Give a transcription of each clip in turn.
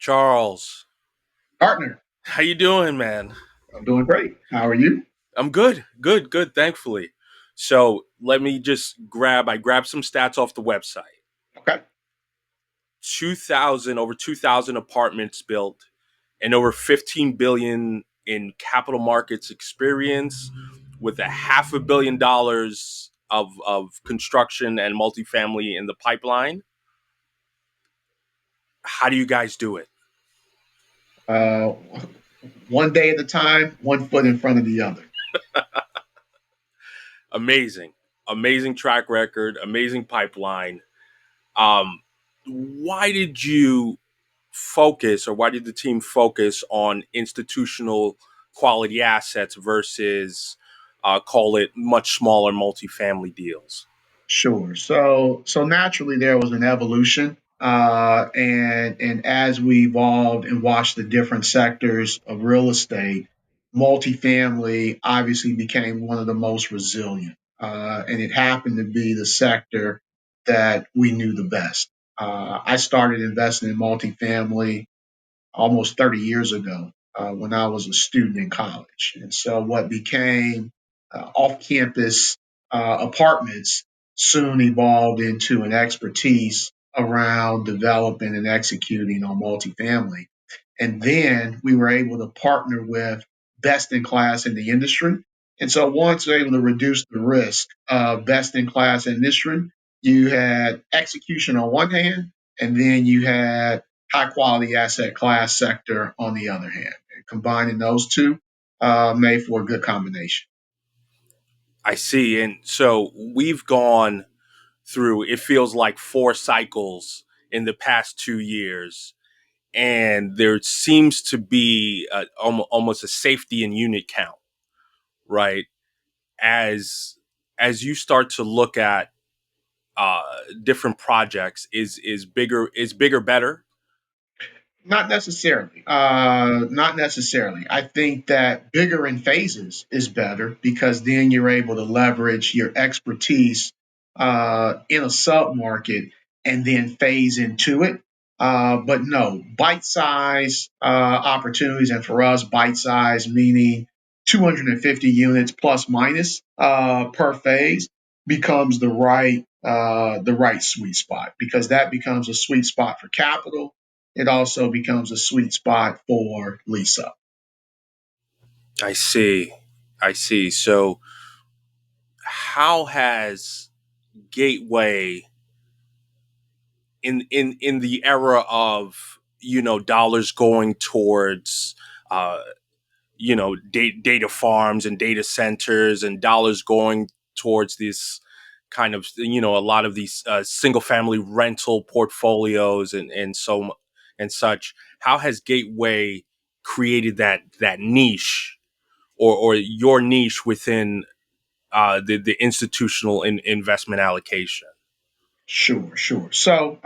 Charles, Partner, how you doing, man? I'm doing great. How are you? I'm good, thankfully. So let me just I grabbed some stats off the website. Okay. 2,000 apartments built and over 15 billion in capital markets experience with a $500 million of construction and multifamily in the pipeline. How do you guys do it? Uh, One day at a time, one foot in front of the other. Amazing. Amazing track record, amazing pipeline. Um, why did you focus, or why did the team focus on institutional quality assets versus call it much smaller multifamily deals? Sure. So naturally there was an evolution, and as we evolved and watched the different sectors of real estate, multifamily obviously became one of the most resilient, and it happened to be the sector that we knew the best. I started investing in multifamily almost 30 years ago when I was a student in college. And so what became off campus apartments soon evolved into an expertise around developing and executing on multifamily. And then we were able to partner with best in class in the industry. And so once we were able to reduce the risk of best in class industry, you had execution on one hand, and then you had high quality asset class sector on the other hand. And combining those two made for a good combination. I see. And so we've gone through, it feels like four cycles in the past 2 years. And there seems to be almost a safety in unit count, right? As as you start to look at uh, different projects, is bigger better? Not necessarily. Not necessarily. I think that bigger in phases is better because then you're able to leverage your expertise in a sub market and then phase into it. But no, bite size opportunities, and for us, bite size meaning 250 units plus minus per phase becomes the right sweet spot because that becomes a sweet spot for capital. It also becomes a sweet spot for lease up. I see. I see. So how has Gateway in the era of dollars going towards data farms and data centers and dollars going towards this kind of a lot of these single family rental portfolios and such, how has Gateway created that niche, or your niche within the institutional investment allocation? Sure, sure. So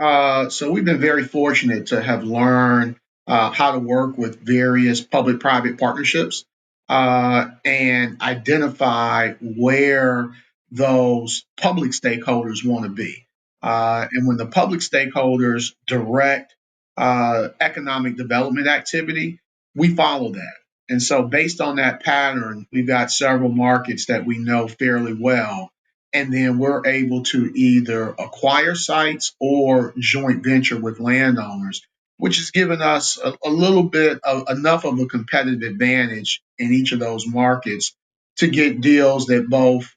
we've been very fortunate to have learned how to work with various public-private partnerships and identify where those public stakeholders want to be. And when the public stakeholders direct economic development activity, we follow that. And so, based on that pattern, we've got several markets that we know fairly well, and then we're able to either acquire sites or joint venture with landowners, which has given us a little bit of enough of a competitive advantage in each of those markets to get deals that both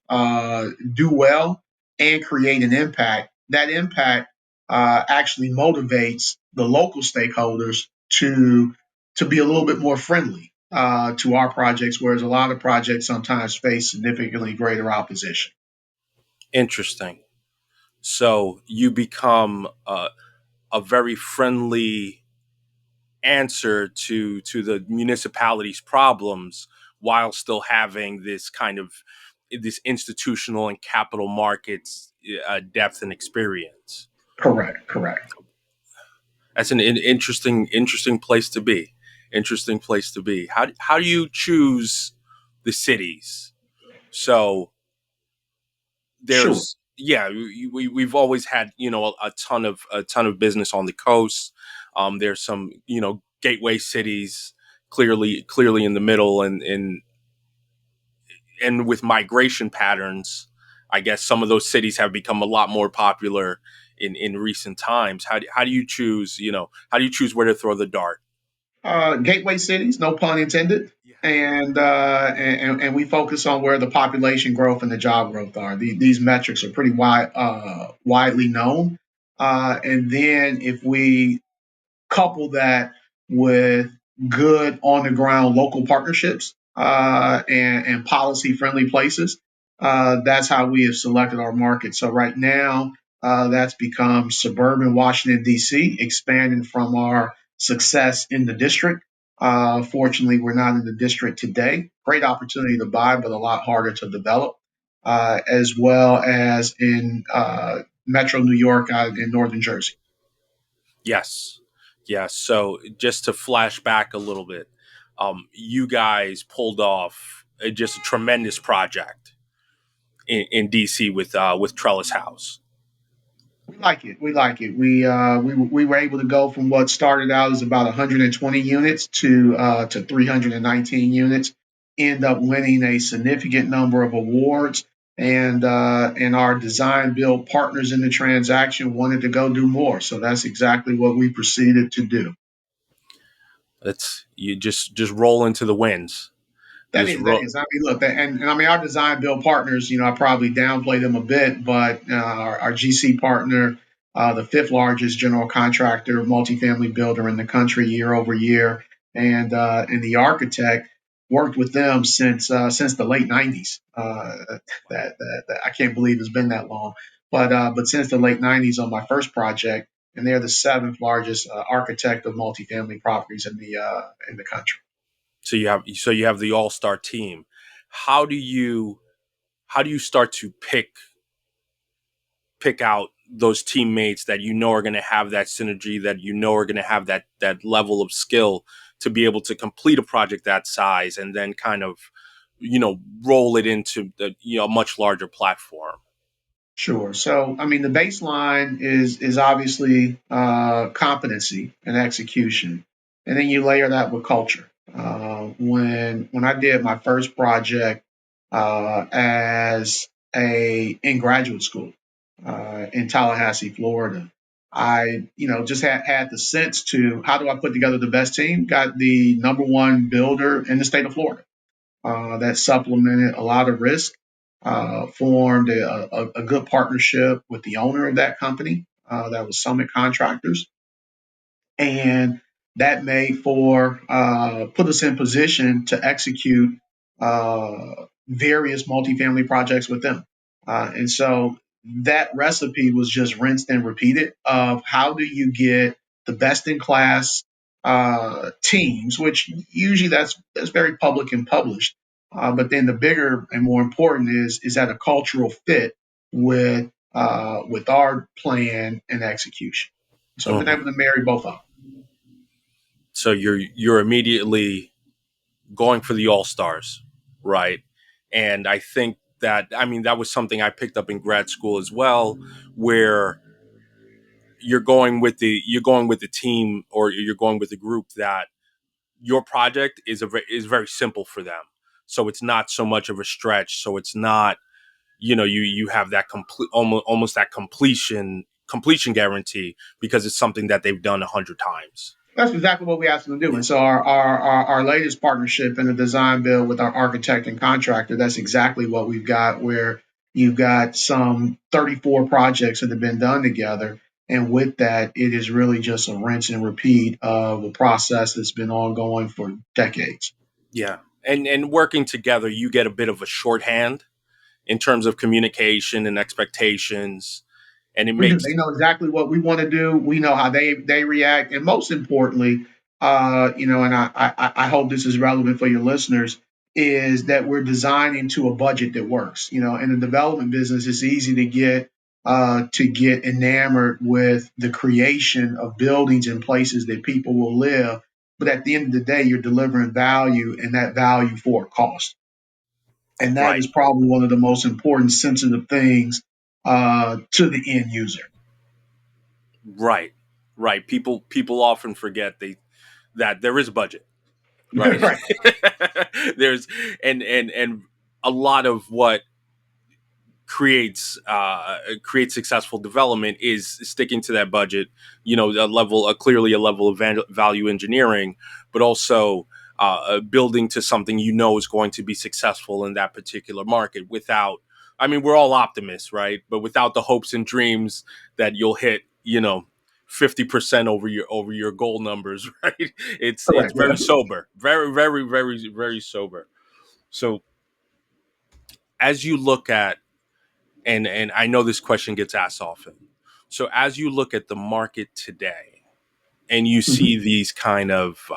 do well and create an impact. That impact actually motivates the local stakeholders to be a little bit more friendly to our projects, whereas a lot of projects sometimes face significantly greater opposition. Interesting. So you become a very friendly answer to the municipality's problems while still having this kind of this institutional and capital markets depth and experience. Correct, correct. That's an interesting place to be. Interesting place to be. How do you choose the cities? So Sure. there's yeah, we've always had, a ton of business on the coast. There's some, gateway cities clearly in the middle, and with migration patterns, I guess some of those cities have become a lot more popular in recent times. How do you choose, how do you choose where to throw the dart? Gateway cities, no pun intended. Yeah. And we focus on where the population growth and the job growth are. These metrics are pretty widely known. And then if we couple that with good on the ground local partnerships and policy friendly places. That's how we have selected our market. So right now, that's become suburban Washington, D.C., expanding from our success in the district. Fortunately, we're not in the district today. Great opportunity to buy, but a lot harder to develop, as well as in Metro New York in Northern Jersey. Yes. Yes. So just to flash back a little bit, you guys pulled off just a tremendous project in DC with Trellis House. We like it. We like it. We were able to go from what started out as about 120 units to 319 units. End up winning a significant number of awards, and our design build partners in the transaction wanted to go do more. So that's exactly what we proceeded to do. It's you just roll into the wins. That Just is, that roll. is. I mean, look, and I mean, our design build partners, I probably downplay them a bit, but our GC partner, the fifth largest general contractor, multifamily builder in the country year over year, and the architect worked with them since the late '90s. That I can't believe it's been that long, but since the late '90s on my first project, and they're the seventh largest architect of multifamily properties in the country. So you have the all star team. How do you how do you start to pick out those teammates that you know are going to have that synergy, that you know are going to have that level of skill to be able to complete a project that size, and then kind of roll it into the much larger platform? Sure. So, I mean, the baseline is obviously competency and execution, and then you layer that with culture. When I did my first project as a in graduate school in Tallahassee, Florida, I just had the sense to how do I put together the best team? Got the number one builder in the state of Florida that supplemented a lot of risk, formed a good partnership with the owner of that company, that was Summit Contractors, and that made for put us in position to execute various multifamily projects with them. And so that recipe was just rinsed and repeated of how do you get the best in class teams, which usually that's very public and published. But then the bigger and more important is that a cultural fit with our plan and execution. So I've been able Hmm. to marry both of them. So you're immediately going for the all stars, right? And I think that, I mean, that was something I picked up in grad school as well, where you're going with the team, or you're going with the group that your project is very simple for them. So it's not so much of a stretch. So it's not, you have that complete, almost that completion guarantee, because it's something that they've done 100 times. That's exactly what we asked them to do. Yeah. And so our latest partnership in the design build with our architect and contractor, that's exactly what we've got, where you've got some 34 projects that have been done together. And with that, it is really just a rinse and repeat of a process that's been ongoing for decades. Yeah. And working together, you get a bit of a shorthand in terms of communication and expectations, and it We do. They makes. know exactly what we want to do. We know how they react, and most importantly, and I hope this is relevant for your listeners, is that we're designing to a budget that works. In the development business, it's easy to get enamored with the creation of buildings and places that people will live, but at the end of the day, you're delivering value, and that value for a cost, and that Right. is probably one of the most important sensitive things to the end user. Right. Right. People often forget that there is a budget, right? Right. There's and a lot of what creates successful development is sticking to that budget. Clearly a level of value engineering, but also building to something is going to be successful in that particular market. Without, I mean, we're all optimists, right? But without the hopes and dreams that you'll hit, 50% over your goal numbers, right? It's Correct. very Yeah. sober, very very very very sober. So as you look at, and I know this question gets asked often. So as you look at the market today, and you Mhm. see these kind of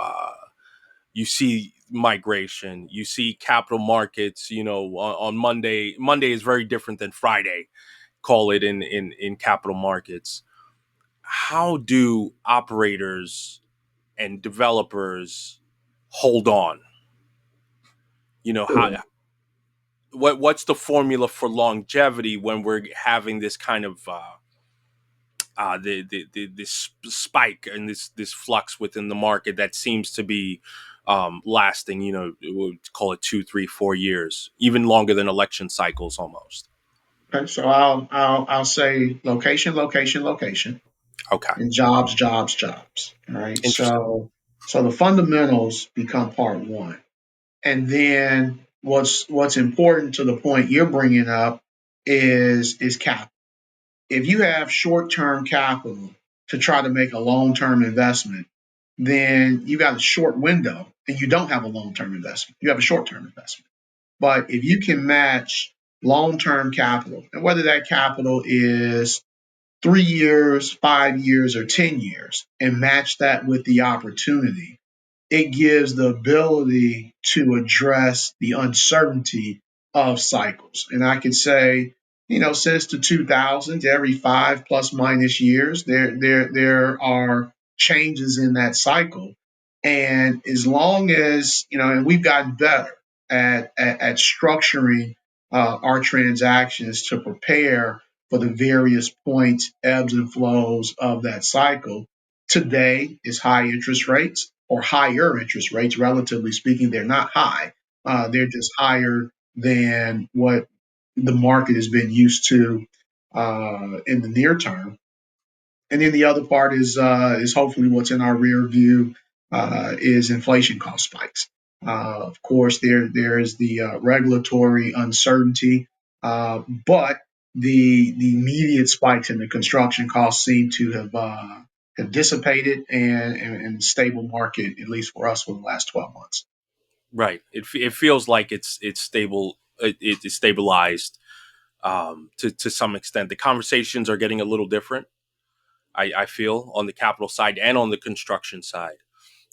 you see migration, you see capital markets. On Monday, Monday is very different than Friday. Call it in capital markets. How do operators and developers hold on? How Sure. what's the formula for longevity when we're having this kind of this spike and this flux within the market that seems to be lasting, we'll call it 2, 3, 4 years, even longer than election cycles almost. Okay. So I'll say location, location, location, Okay, and jobs, jobs, jobs. All right. interesting. So the fundamentals become part one, and then what's important to the point you're bringing up is capital. If you have short term capital to try to make a long term investment, then you got a short window and you don't have a long term investment. You have a short term investment. But if you can match long term capital, and whether that capital is 3 years, 5 years, or 10 years, and match that with the opportunity, it gives the ability to address the uncertainty of cycles. And I could say, since the 2000s, every 5 plus minus years, there are changes in that cycle. And as long as, and we've gotten better at structuring our transactions to prepare for the various points, ebbs and flows of that cycle. Today is high interest rates or higher interest rates, relatively speaking. They're not high, they're just higher than what the market has been used to in the near term. And then the other part is hopefully what's in our rear view is inflation cost spikes. Of course, there is the regulatory uncertainty, but the immediate spikes in the construction costs seem to have dissipated and stable market, at least for us, for the last 12 months. Right. It feels like it's stable. It is stabilized to some extent. The conversations are getting a little different. I feel on the capital side and on the construction side.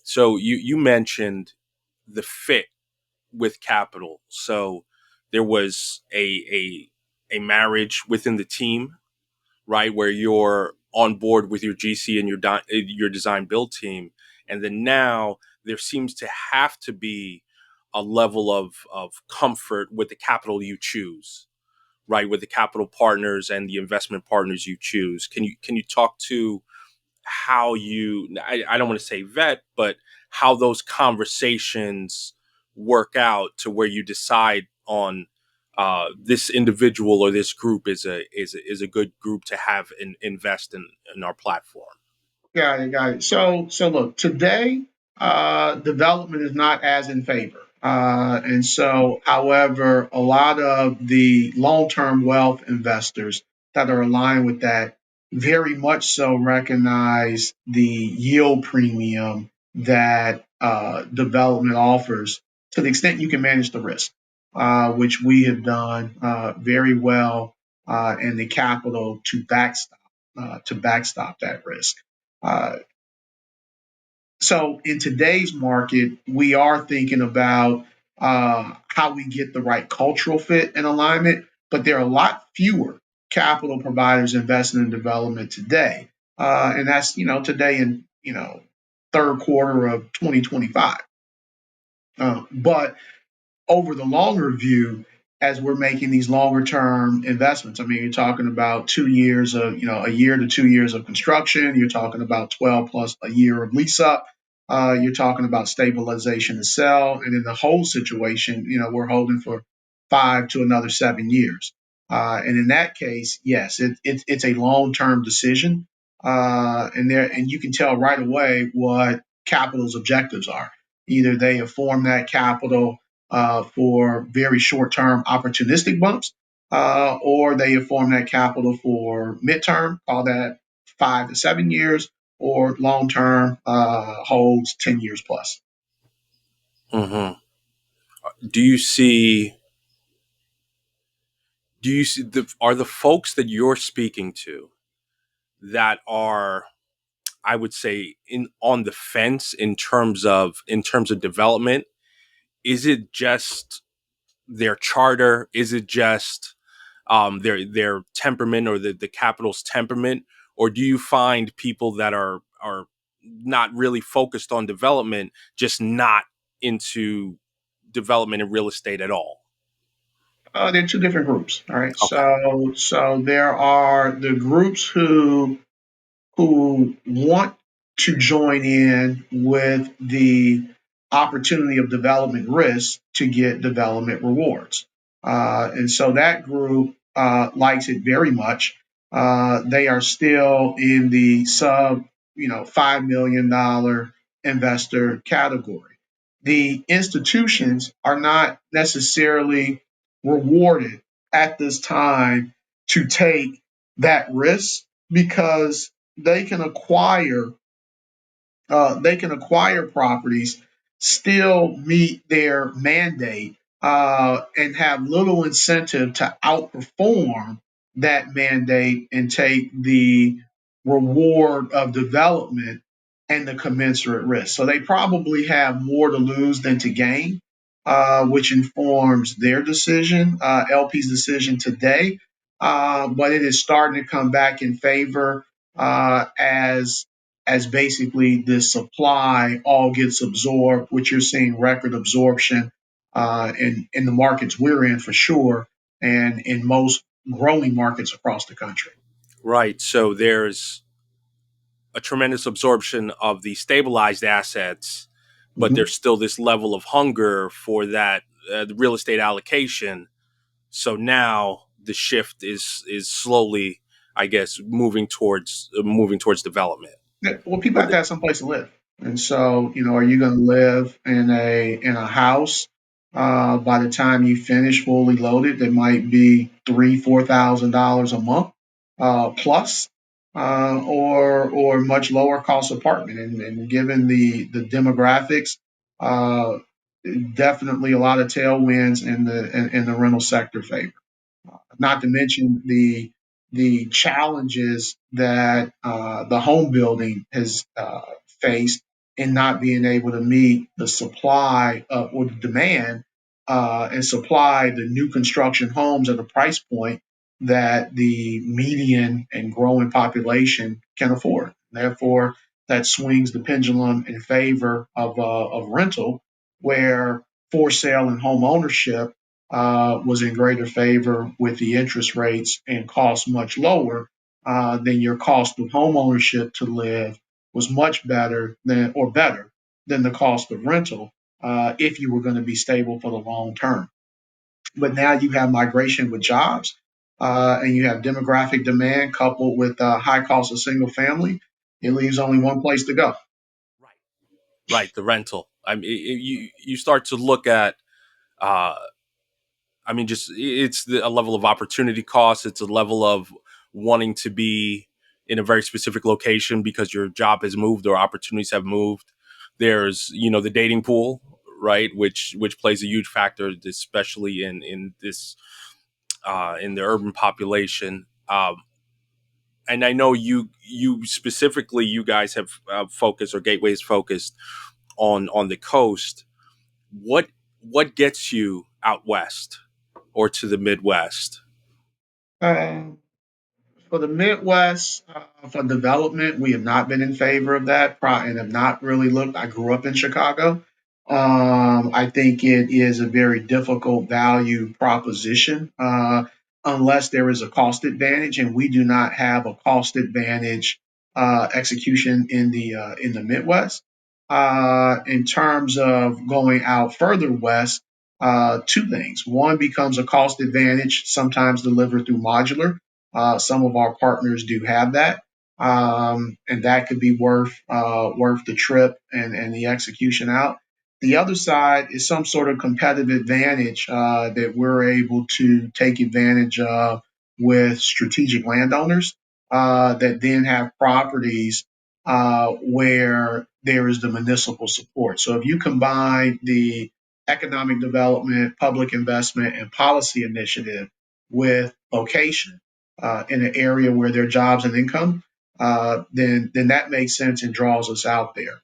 So you mentioned the fit with capital. So there was a marriage within the team, right, where you're on board with your GC and your design build team, and then now there seems to have to be a level of comfort with the capital you choose, right, with the capital partners and the investment partners you choose. Can you talk to how I don't want to say vet, but how those conversations work out to where you decide on this individual or this group is a good group to have invest in our platform. Got it, got it. So look, today, development is not as in favor. And so, however, a lot of the long-term wealth investors that are aligned with that very much so recognize the yield premium that development offers to the extent you can manage the risk, which we have done very well, in the capital to backstop that risk. Uh, so in today's market, we are thinking about how we get the right cultural fit and alignment, but there are a lot fewer capital providers investing in development today, and that's today in third quarter of 2025. But over the longer view, as we're making these longer term investments. I mean, you're talking about 2 years of, a year to 2 years of construction. You're talking about 12 plus a year of lease up. You're talking about stabilization to sell. And in the whole situation, we're holding for 5 to another 7 years. And in that case, yes, it's a long term decision. And you can tell right away what capital's objectives are. Either they have formed that capital for very short term opportunistic bumps, or they have formed that capital for midterm, call that 5 to 7 years, or long term holds 10 years plus. Hmm. Do you see? Do you see are the folks that you're speaking to that are, I would say, in on the fence in terms of development? Is it just their charter? Is it just their temperament, or the capital's temperament? Or do you find people that are not really focused on development, just not into development and real estate at all? They're two different groups. All right. Okay. So there are the groups who want to join in with the opportunity of development risk to get development rewards. And so that group likes it very much. They are still in the sub, $5 million investor category. The institutions are not necessarily rewarded at this time to take that risk because they can acquire properties, still meet their mandate, and have little incentive to outperform that mandate and take the reward of development and the commensurate risk. So they probably have more to lose than to gain, which informs their decision, LP's decision today. But it is starting to come back in favor as basically the supply all gets absorbed, which you're seeing record absorption in the markets we're in for sure, and in most growing markets across the country. Right. So there's a tremendous absorption of the stabilized assets, but Mhm. there's still this level of hunger for that the real estate allocation. So now the shift is slowly, I guess, moving towards development. Yeah, well, people Or have to have some place to live, and so are you going to live in a house? By the time you finish fully loaded, that might be $3,000-4,000 a month plus, or much lower cost apartment. And given the demographics, uh, definitely a lot of tailwinds in the rental sector favor. Not to mention the challenges that the home building has faced in not being able to meet the supply or the demand, and supply the new construction homes at a price point that the median and growing population can afford. Therefore, that swings the pendulum in favor of rental, where for sale and home ownership was in greater favor with the interest rates and costs much lower, then your cost of home ownership to live was much better than the cost of rental, if you were going to be stable for the long term. But now you have migration with jobs, and you have demographic demand coupled with high cost of single family. It leaves only one place to go. right, right, the rental. I mean, you start to look at. Uh, I mean, just it's a level of opportunity cost. It's a level of wanting to be in a very specific location because your job has moved or opportunities have moved. There's the dating pool, right, which plays a huge factor, especially in this in the urban population. And I know you specifically, you guys have focused, or Gateways focused on the coast. What what gets you out west or to the Midwest? Uh, For the Midwest, for development, we have not been in favor of that and have not really looked. I grew up in Chicago. I think it is a very difficult value proposition unless there is a cost advantage, and we do not have a cost advantage execution in the Midwest. In terms of going out further west, two things. One becomes a cost advantage, sometimes delivered through modular. Some of our partners do have that. And that could be worth the trip and the execution out. The other side is some sort of competitive advantage that we're able to take advantage of with strategic landowners that then have properties where there is the municipal support. So if you combine the economic development, public investment, and policy initiative with location in an area where there are jobs and income, then that makes sense and draws us out there.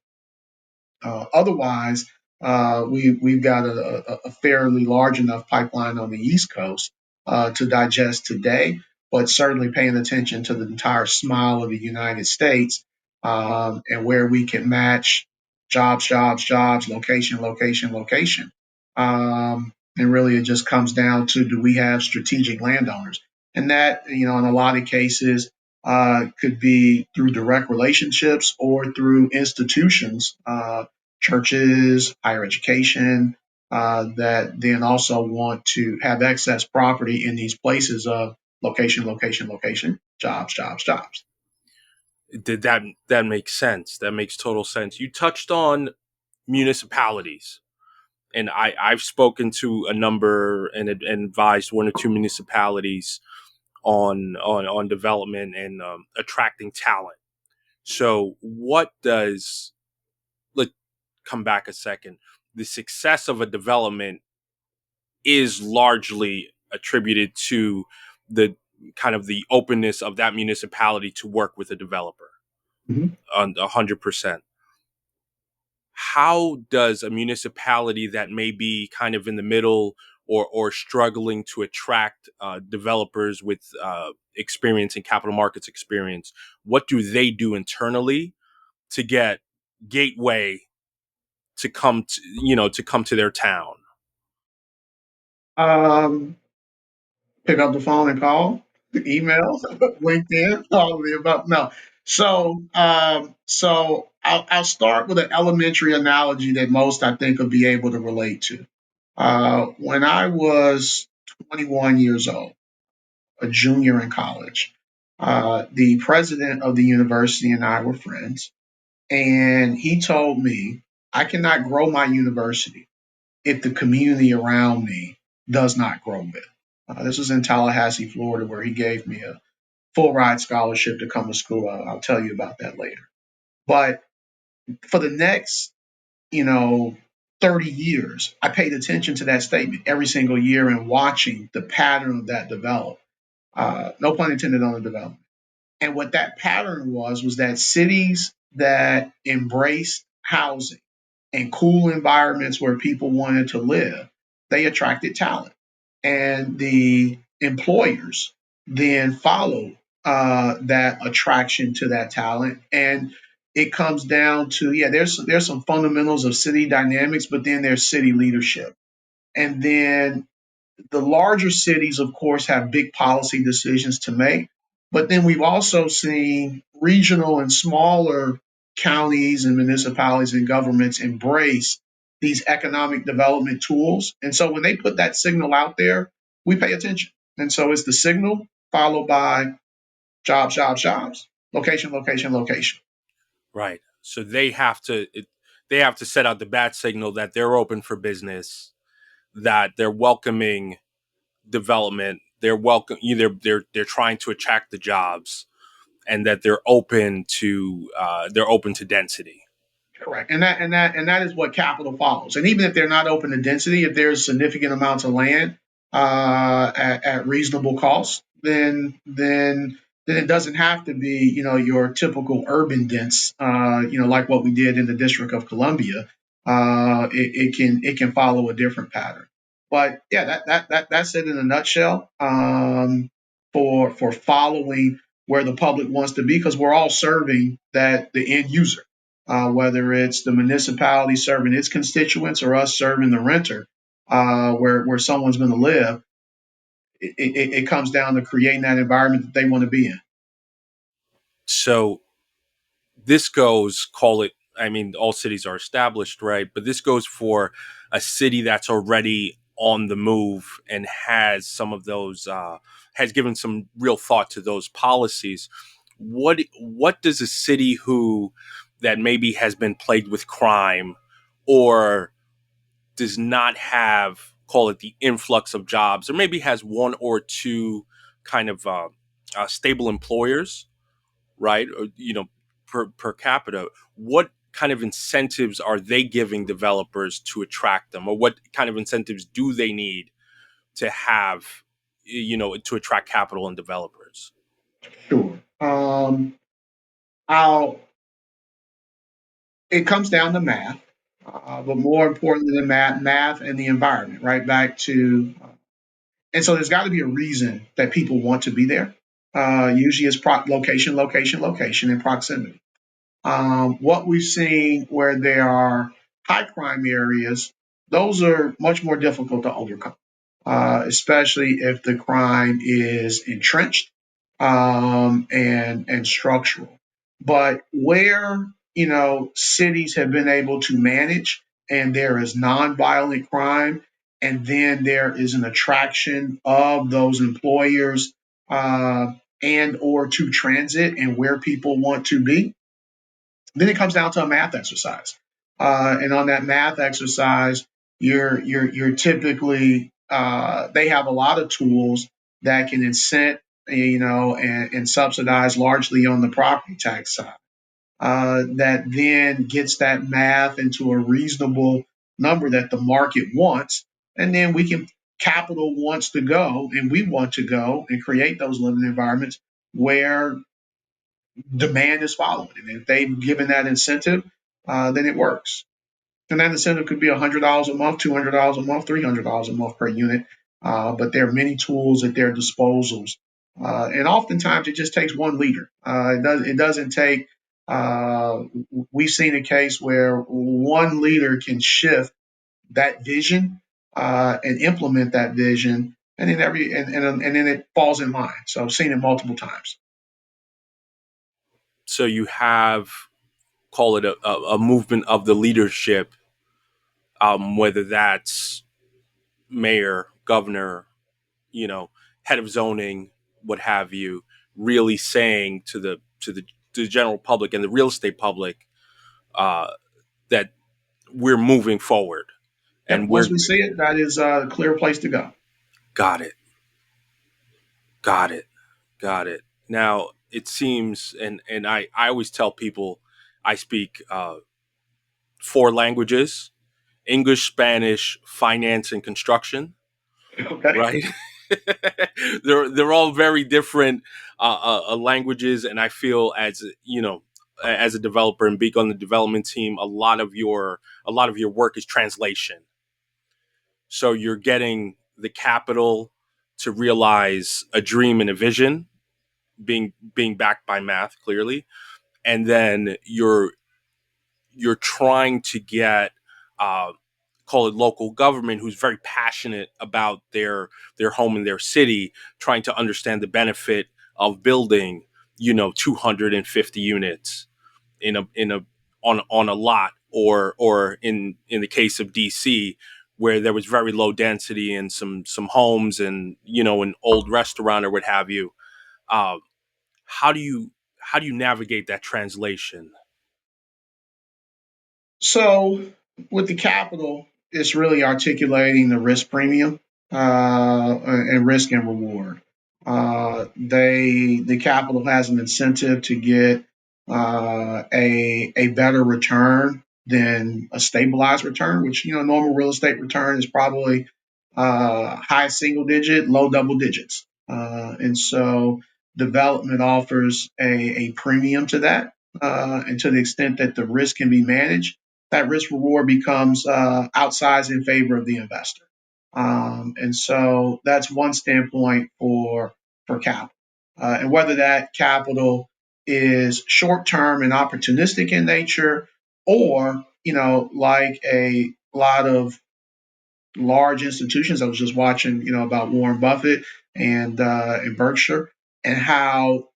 Otherwise, we've got a fairly large enough pipeline on the East Coast to digest today, but certainly paying attention to the entire smile of the United States and where we can match jobs, location. And really, it just comes down to, do we have strategic landowners? And that, in a lot of cases, could be through direct relationships or through institutions, churches, higher education, that then also want to have excess property in these places of location, jobs. Did that makes sense? That makes total sense. You touched on municipalities, and I've spoken to a number and advised one or two municipalities on development and attracting talent. So, what does, let's come back a second. The success of a development is largely attributed to the kind of the openness of that municipality to work with a developer Mhm. on 100%. How does a municipality that may be kind of in the middle or struggling to attract developers with experience in capital markets experience, what do they do internally to get gateway to come to, to come to their town? Um, Pick up the phone and call, email, LinkedIn, all of the above. No. So I'll start with an elementary analogy that most, I think, will be able to relate to. When I was 21 years old, a junior in college, the president of the university and I were friends, and he told me I cannot grow my university if the community around me does not grow with. This was in Tallahassee, Florida, where he gave me a full ride scholarship to come to school. I'll tell you about that later. But for the next, you know, 30 years, I paid attention to that statement every single year and watching the pattern of that develop. No pun intended on the development. And what that pattern was that cities that embraced housing and cool environments where people wanted to live, they attracted talent. And the employers then followed that attraction to that talent. And it comes down to, yeah, there's some fundamentals of city dynamics, but then there's city leadership. And then the larger cities, of course, have big policy decisions to make. But then we've also seen regional and smaller counties and municipalities and governments embrace these economic development tools. And so when they put that signal out there, we pay attention. And so it's the signal followed by jobs, location. Right. So they have to set out the bat signal that they're open for business, that they're welcoming development, they're trying to attract the jobs, and that they're open to density. Correct. And that is what capital follows. And even if they're not open to density, if there's significant amounts of land at reasonable cost, then it doesn't have to be, your typical urban dense, like what we did in the District of Columbia. It can follow a different pattern. But yeah, that's it in a nutshell. For following where the public wants to be, because we're all serving that the end user. whether it's the municipality serving its constituents or us serving the renter, where someone's going to live. It comes down to creating that environment that they want to be in. So this goes, call it, I mean, all cities are established, right? But this goes for a city that's already on the move and has some of those, has given some real thought to those policies. What does a city who that maybe has been plagued with crime or does not have, call it, the influx of jobs, or maybe has one or two kind of stable employers, right? Or, per capita, what kind of incentives are they giving developers to attract them, or what kind of incentives do they need to have, to attract capital and developers? Sure. I'll. It comes down to math, but more importantly than math and the environment. Right back to, and so there's got to be a reason that people want to be there. Usually, it's location, location, location, and proximity. What we've seen where there are high crime areas, those are much more difficult to overcome, especially if the crime is entrenched, and structural. But where cities have been able to manage, and there is nonviolent crime, and then there is an attraction of those employers, and or to transit and where people want to be, then it comes down to a math exercise. And on that math exercise, you're typically, they have a lot of tools that can incent, and subsidize largely on the property tax side. That then gets that math into a reasonable number that the market wants, and then capital wants to go, and we want to go and create those living environments where demand is following. And if they've given that incentive, then it works. And that incentive could be $100 a month, $200 a month, $300 a month per unit. But there are many tools at their disposals. And oftentimes it just takes one leader. It doesn't take, we've seen a case where one leader can shift that vision, and implement that vision, and then and then it falls in line. So I've seen it multiple times. So you have, call it, a movement of the leadership, whether that's mayor, governor, you know, head of zoning, what have you, really saying to the general public and the real estate public, uh, that we're moving forward Yep. and Once we're we see it, that is a clear place to go. got it, got it, got it. Now it seems, and I always tell people I speak four languages: English, Spanish, finance, and construction. Okay. Right? They're all very different languages, and I feel, as as a developer and being on the development team, a lot of your work is translation. So you're getting the capital to realize a dream and a vision, being backed by math clearly, and then you're trying to get, uh, call it, local government who's very passionate about their home and their city, trying to understand the benefit of building 250 units in a on a lot, or in the case of DC, where there was very low density and some homes and an old restaurant or what have you. uh, how do you navigate that translation? So with the capital, it's really articulating the risk premium, and risk and reward. The capital has an incentive to get, a better return than a stabilized return, which normal real estate return is probably, high single digit, low double digits, and so development offers a premium to that, and to the extent that the risk can be managed, that risk reward becomes, outsized in favor of the investor. And so that's one standpoint for capital. And whether that capital is short term and opportunistic in nature, or like a lot of large institutions. I was just watching, about Warren Buffett and Berkshire, and how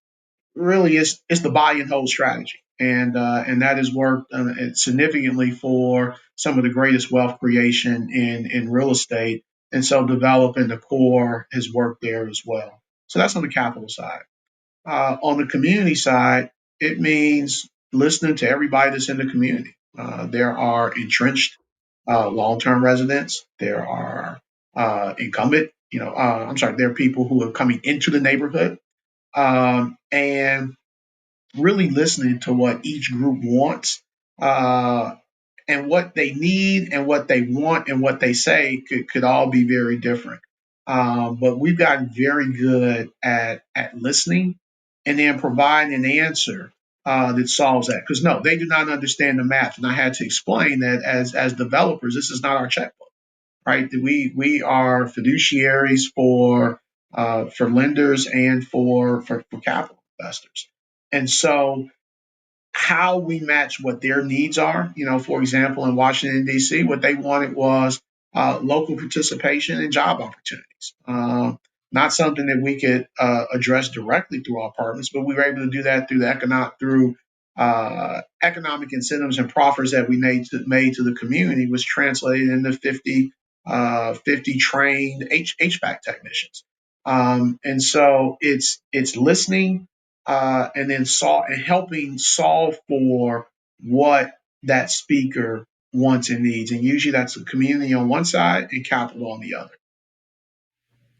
really it's the buy and hold strategy, and that has worked significantly for some of the greatest wealth creation in real estate. And so developing the core has worked there as well. So that's on the capital side. On the community side, it means listening to everybody that's in the community. There are entrenched long-term residents. There are incumbent, I'm sorry, there are people who are coming into the neighborhood, and really listening to what each group wants, and what they need and what they want and what they say could all be very different. But we've gotten very good at listening and then providing an answer that solves that. Because no, they do not understand the math, and I had to explain that as developers, this is not our checkbook, right? That we are fiduciaries for lenders and for capital investors, and so how we match what their needs are. For example, in Washington, D.C., what they wanted was local participation and job opportunities. Not something that we could address directly through our apartments, but we were able to do that through economic incentives and proffers that we made to the community, was translated into 50 trained HVAC technicians. And so it's listening, and then and helping solve for what that speaker wants and needs. And usually that's the community on one side and capital on the other.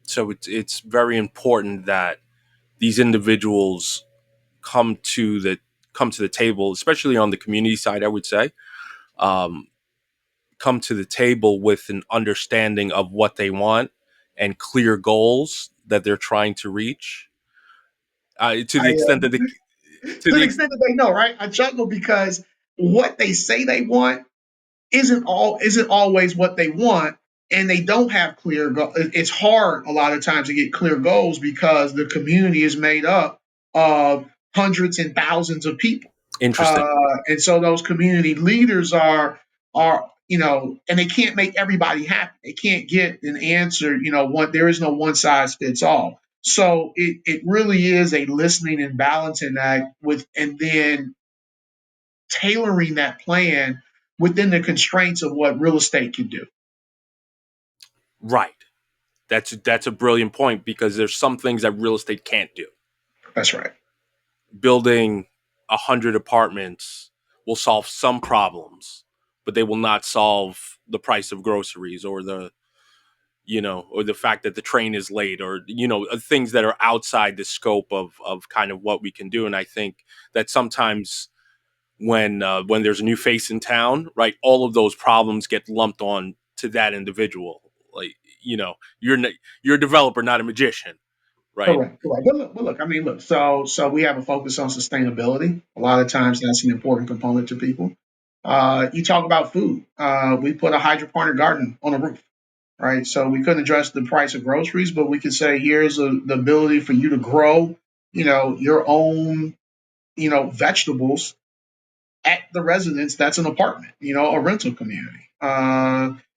So it's very important that these individuals come to the come to the table, especially on the community side. I would say, um, come to the table with an understanding of what they want and clear goals that they're trying to reach. To I, the extent that to to the the extent that they know, right? I chuckle because what they say they want isn't always what they want, and they don't have clear goals. It's hard a lot of times to get clear goals because the community is made up of hundreds and thousands of people, interesting, and so those community leaders are and they can't make everybody happy. They can't get an answer. There is no one size fits all. So it really is a listening and balancing act with, and then tailoring that plan within the constraints of what real estate can do. right? That's a brilliant point because there's some things that real estate can't do. That's right. Building 100 apartments will solve some problems, but they will not solve the price of groceries or the fact that the train is late or things that are outside the scope of kind of what we can do. And I think that sometimes when there's a new face in town, right, all of those problems get lumped on to that individual. Like you're a developer, not a magician, right? Correct. Correct. But look. I mean, look. So we have a focus on sustainability. A lot of times, that's an important component to people. You talk about food. We put a hydroponic garden on a roof, right? So we couldn't address the price of groceries, but we could say here's the ability for you to grow, your own, vegetables at the residence that's an apartment, a rental community,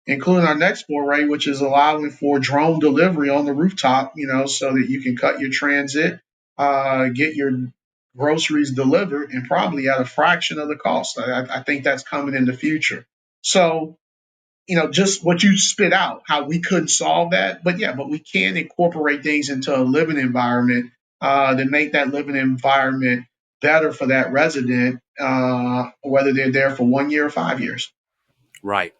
including our next foray, which is allowing for drone delivery on the rooftop, so that you can cut your transit, get your groceries delivered, and probably at a fraction of the cost. I think that's coming in the future. So, just what you spit out, how we couldn't solve that. But yeah, but we can incorporate things into a living environment that make that living environment better for that resident, whether they're there for 1 year or 5 years. Right,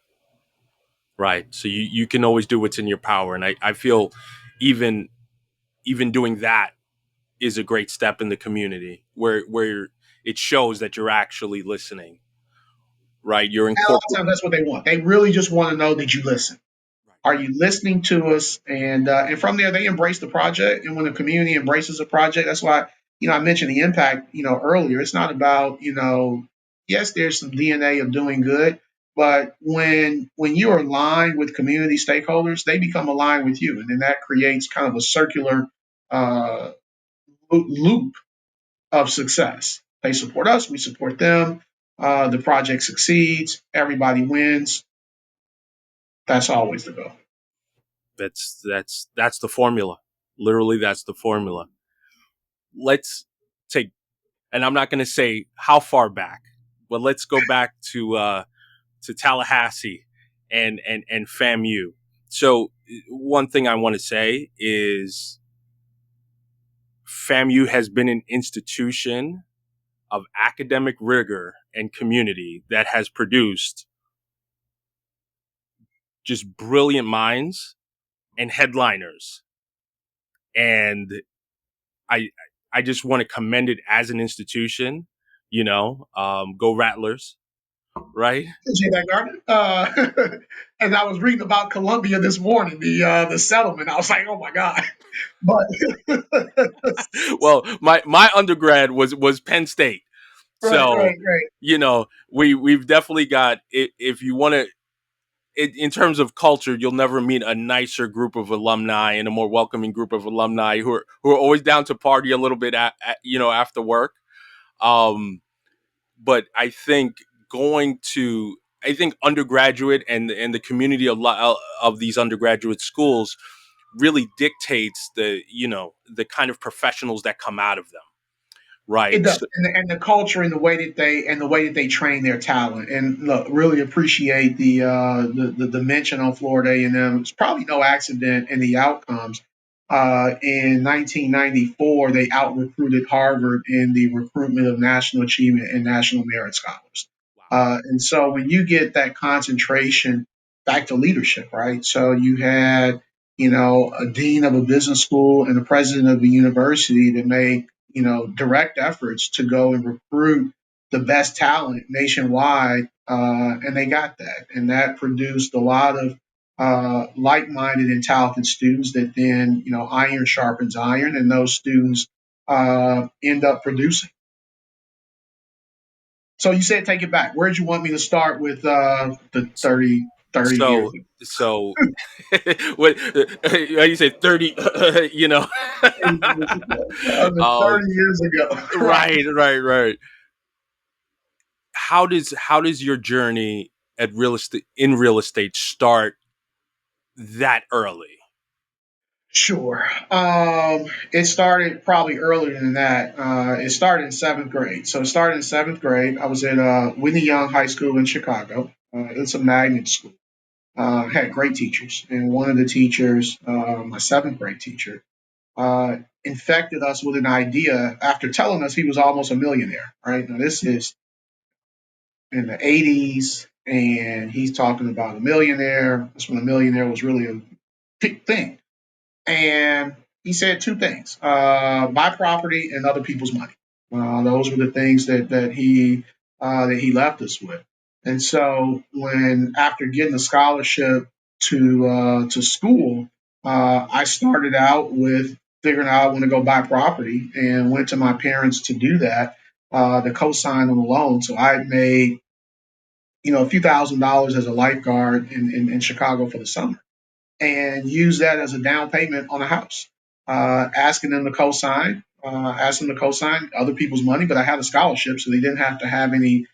right. So you can always do what's in your power, and I feel even even doing that is a great step in the community where it shows that you're actually listening, right? You're And a lot of incorporating. times that's what they want. They really just want to know, did you listen? Are you listening to us? And from there, they embrace the project. And when the community embraces a project, that's why I mentioned the impact earlier. It's not about yes, there's some DNA of doing good, but when you are aligned with community stakeholders, they become aligned with you, and then that creates kind of a circular uh, loop of success. They support us, we support them. The project succeeds, everybody wins. That's always the goal. That's the formula. Literally, that's the formula. Let's take, and I'm not going to say how far back, but let's go back to Tallahassee and FAMU. So one thing I want to say is FAMU has been an institution of academic rigor and community that has produced just brilliant minds and headliners. And I I just want to commend it as an institution. Go Rattlers, right? Appreciate that, Gardner. And I was reading about Columbia this morning, the settlement. I was like, oh my god. But Well, my undergrad was Penn State, right, so right, right. we've definitely got. If you want to, in terms of culture, you'll never meet a nicer group of alumni and a more welcoming group of alumni who are always down to party a little bit after work. Um, but going to I think undergraduate and the community of these undergraduate schools really dictates the kind of professionals that come out of them, It right? does, So, and the culture and the way that they train their talent. And look, really appreciate the mention on Florida A&M. It's probably no accident in the outcomes. In 1994, they out recruited Harvard in the recruitment of national achievement and national merit scholars. wow. And so when you get that concentration back to leadership, right? So you had a dean of a business school and the president of a university that made direct efforts to go and recruit the best talent nationwide, and they got that, and that produced a lot of like-minded and talented students that then iron sharpens iron, and those students end up producing. So you said take it back. Where did you want me to start with the 30 years So ago? so what how you say 30 The um 30 years ago, right? right. How does your journey at real estate start that early? Sure. It started probably earlier than that. It started in seventh grade. So it started in seventh grade. I was at Whitney Young High School in Chicago. It's a magnet school. Had great teachers, and one of the teachers, my seventh grade teacher, uh, infected us with an idea after telling us he was almost a millionaire. Right now, this is in the '80s, and he's talking about a millionaire. That's when a millionaire was really a big thing. And he said two things: buy property and other people's money. Those were the things that he left us with. And so, when after getting a scholarship to school, I started out with figuring out I want to go buy property, and went to my parents to do that, to co-sign on the loan. So I had made a few $1,000s as a lifeguard in Chicago for the summer, and use that as a down payment on a house. Asking them to co-sign, other people's money, but I had a scholarship, so they didn't have to have any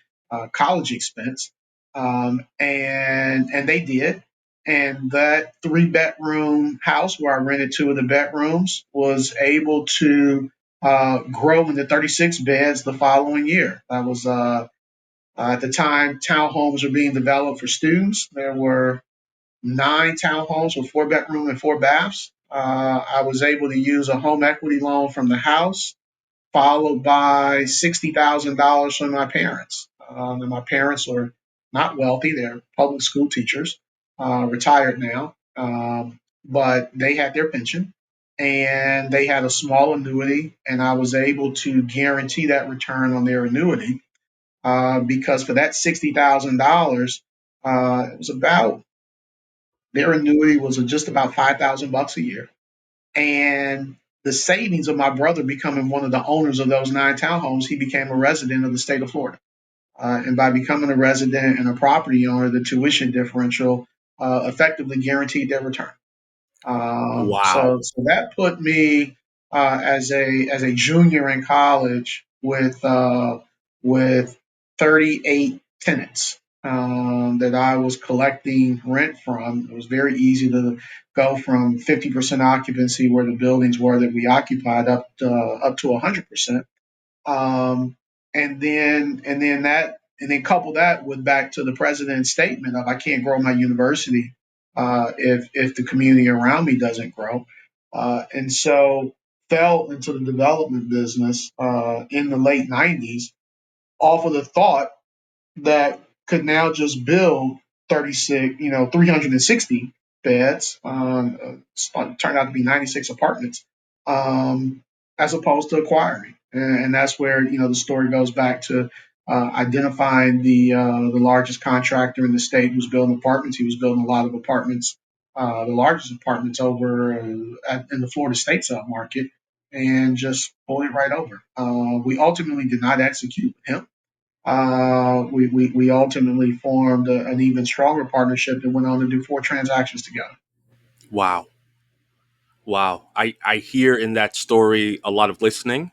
college expense, and they did. And that three-bedroom house where I rented two of the bedrooms was able to grow into 36 beds the following year. That was at the time townhomes were being developed for students. There were 9 townhomes with 4 bedroom and 4 baths. I was able to use a home equity loan from the house, followed by $60,000 from my parents. And my parents were not wealthy; they're public school teachers, retired now, but they had their pension, and they had a small annuity, and I was able to guarantee that return on their annuity, because for that $60,000, it was about their annuity was just about $5,000 a year, and the savings of my brother becoming one of the owners of those 9 townhomes, he became a resident of the state of Florida. And by becoming a resident and a property owner, the tuition differential effectively guaranteed their return. So, Wow. so that put me as a junior in college with 38 tenants that I was collecting rent from. It was very easy to go from 50% occupancy where the buildings were that we occupied up to 100%. Um, and then couple that with back to the president's statement of I can't grow my university if the community around me doesn't grow. And so fell into the development business in the late 90s off of the thought that could now just build 36, 360 beds, turned out to be 96 apartments, um, as opposed to acquiring. And that's where, the story goes back to identifying the largest contractor in the state who's building apartments. He was building a lot of apartments, the largest apartments over in the Florida State submarket, and just pulled it right over. We ultimately did not execute with him. We ultimately formed an even stronger partnership and went on to do 4 transactions together. Wow. Wow. I hear in that story a lot of listening,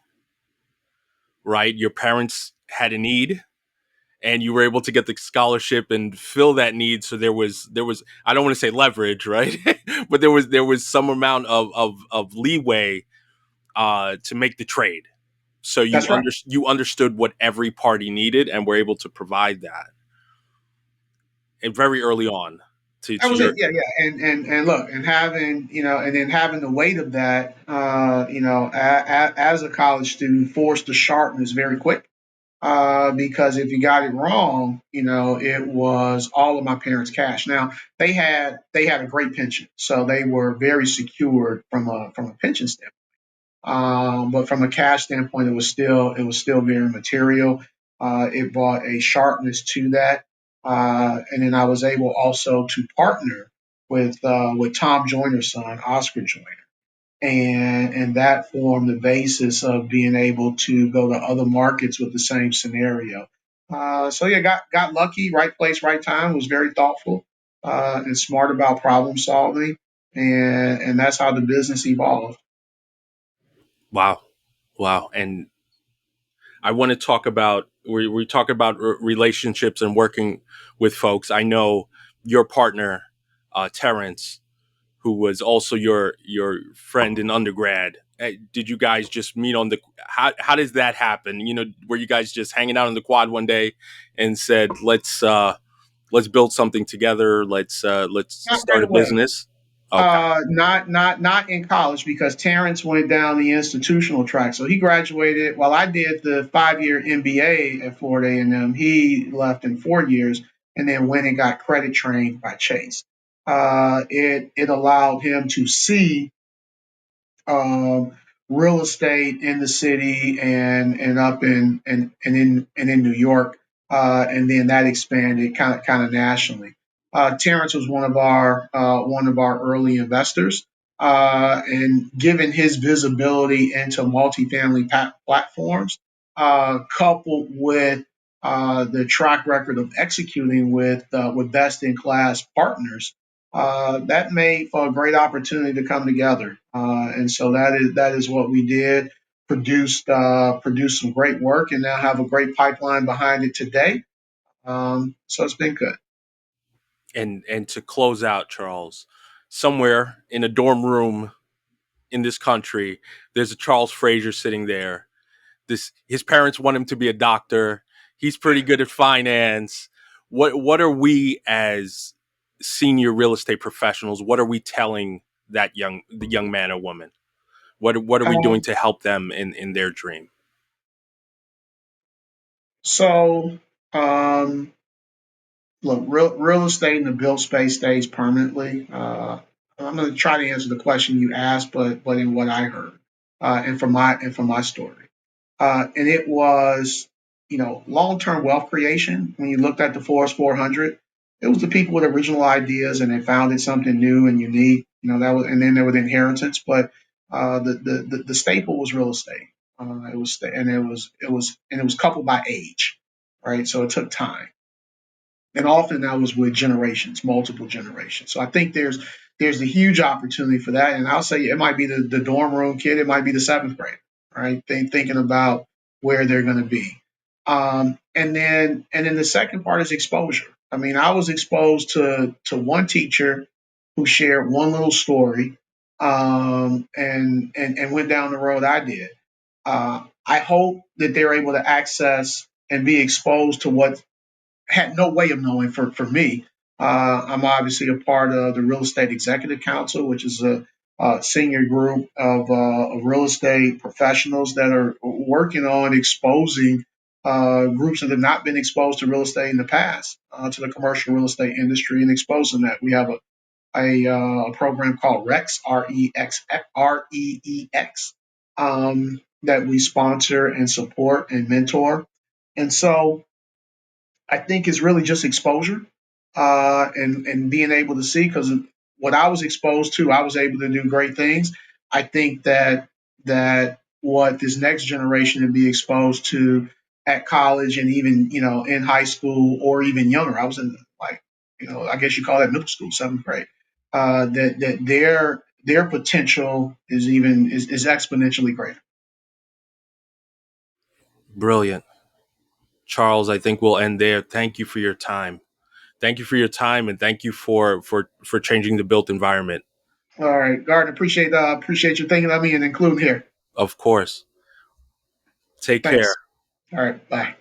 right? Your parents had a need and you were able to get the scholarship and fill that need. So there was I don't want to say leverage, right? But there was some amount of leeway to make the trade. So That's right. you understood what every party needed and were able to provide that and very early on That to was it. your Yeah, yeah. And look, and having and then having the weight of that, as a college student, forced to sharpness very quick. Because if you got it wrong, it was all of my parents' cash. Now they had a great pension, so they were very secured from a pension standpoint. But from a cash standpoint, it was still very material. It brought a sharpness to that, and then I was able also to partner with Tom Joyner's son, Oscar Joyner, and that formed the basis of being able to go to other markets with the same scenario. So yeah, got lucky, right place, right time. Was very thoughtful and smart about problem solving, and that's how the business evolved. wow. Wow. And I want to talk about we talk about relationships and working with folks. I know your partner, Terrence, who was also your friend in undergrad. Did you guys just meet on the? How does that happen? Were you guys just hanging out in the quad one day and said, let's build something together. Let's Not start right a away. business. Okay. Not in college because Terrence went down the institutional track. So he graduated while I did the 5 year MBA at Florida A&M. He left in 4 years and then went and got credit trained by Chase. It allowed him to see um, real estate in the city and up in New York, and then that expanded kind of nationally. Terrence was one of our early investors, and given his visibility into multifamily platforms, coupled with the track record of executing with best in class partners, that made for a great opportunity to come together. And so that is what we did. Produced some great work, and now have a great pipeline behind it today. So it's been good. And to close out, Charles, somewhere in a dorm room in this country, there's a Charles Frazier sitting there. His parents want him to be a doctor. He's pretty good at finance. What are we as senior real estate professionals? What are we telling the young man or woman? What are we doing Um, to help them in their dream? so um, look, real estate in the built space stays permanently. I'm going to try to answer the question you asked, but in what I heard, and from my story. And it was, long-term wealth creation. When you looked at the Forest 400, it was the people with original ideas and they found it something new and unique. That was, and then there was inheritance, but the staple was real estate. And it was coupled by age, right? So it took time, and often that was with generations, multiple generations. So I think there's a huge opportunity for that, and I'll say it might be the dorm room kid, it might be the seventh grader, right? Thinking about where they're going to be, And then the second part is exposure. I mean, I was exposed to one teacher who shared one little story, and went down the road I did. I hope that they're able to access and be exposed to what had no way of knowing for me. I'm obviously a part of the Real Estate Executive Council, which is a senior group of real estate professionals that are working on exposing groups that have not been exposed to real estate in the past, to the commercial real estate industry, and exposing that. We have a program called REX, REEX, that we sponsor and support and mentor. And so I think it's really just exposure, and being able to see, because what I was exposed to, I was able to do great things. I think that what this next generation to be exposed to at college, and even in high school or even younger. I was in, like, I guess you call that middle school, seventh grade. That their potential is exponentially greater. Brilliant. Charles, I think we'll end there. Thank you for your time. Thank you for your time, and thank you for changing the built environment. All right, Gardner, appreciate you thinking of me and including here. Of course. Take care. Thanks. All right, bye.